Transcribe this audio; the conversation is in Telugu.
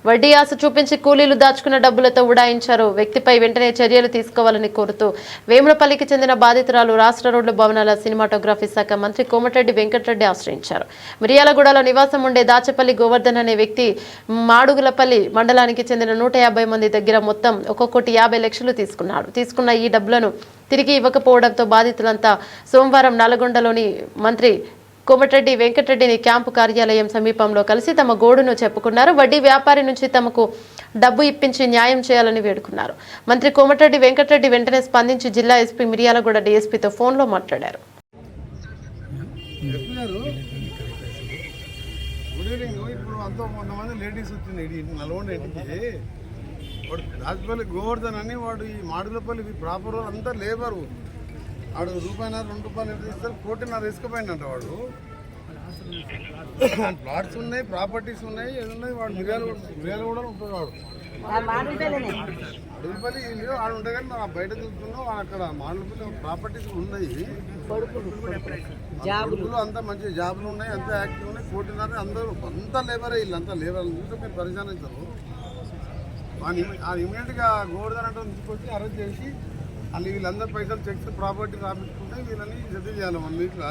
వడ్డీ ఆశ చూపించి కూలీలు దాచుకున్న డబ్బులతో ఉడాయించారు. వ్యక్తిపై వెంటనే చర్యలు తీసుకోవాలని కోరుతూ వేములపల్లికి చెందిన బాధితురాలు రాష్ట్ర రోడ్లు భవనాల సినిమాటోగ్రఫీ శాఖ మంత్రి కోమటిరెడ్డి వెంకటరెడ్డి ఆశ్రయించారు. మిర్యాలగూడలో నివాసం ఉండే దాచపల్లి గోవర్ధన్ అనే వ్యక్తి మాడుగులపల్లి మండలానికి చెందిన 150 మంది దగ్గర మొత్తం 1,50,00,000 తీసుకున్న ఈ డబ్బులను తిరిగి ఇవ్వకపోవడంతో బాధితులంతా సోమవారం నల్గొండలోని మంత్రి కోమటిరెడ్డి వెంకటరెడ్డిని క్యాంపు కార్యాలయం సమీపంలో కలిసి తమ గోడును చెప్పుకున్నారు. వడ్డీ వ్యాపారి నుంచి తమకు డబ్బు ఇప్పించి న్యాయం చేయాలని వేడుకున్నారు. మంత్రి కోమటిరెడ్డి వెంకటరెడ్డి వెంటనే స్పందించి జిల్లా ఎస్పీ మిర్యాలగూడ డీఎస్పీతో ఫోన్లో మాట్లాడారు. రాజపల్లి గోవర్ధన్ అని వాడు ఈ మాడుగులపల్లి ప్రాపర్ అంతా లేబరు వాడు రూపాయన్నర 2 రూపాయలు ఎంత ఇస్తారు, 1,50,00,000 ఇసుకపోయిందంట. వాడు ప్లాట్స్ ఉన్నాయి, ప్రాపర్టీస్ ఉన్నాయి, ఏది ఉన్నాయి. వాడు మిర్యాలు కూడా ఉంటుంది. వాడు మాడుగులపల్లి వాడు ఉంటాయి కానీ మనం బయట చూస్తున్నాం. అక్కడ మాడుగులపల్లి ప్రాపర్టీస్ ఉన్నాయి, కొడుకులు అంతా మంచి జాబులు ఉన్నాయి, అంతా యాక్టివ్ ఉన్నాయి. 1,50,00,000 అందరూ అంతా లేబరే, వీళ్ళంతా లేబర్ చూస్తే మీరు పరిచయం అవుతారు. ఇమీడియట్గా గోవర్ధన్ అంటే తీసుకొచ్చి అరెస్ట్ చేసి వాళ్ళు వీళ్ళందరూ పైసలు చెక్స్ ప్రాపర్టీ రాపించుకుంటే వీళ్ళని సెటిల్ చేయాలి 1 వీక్లో.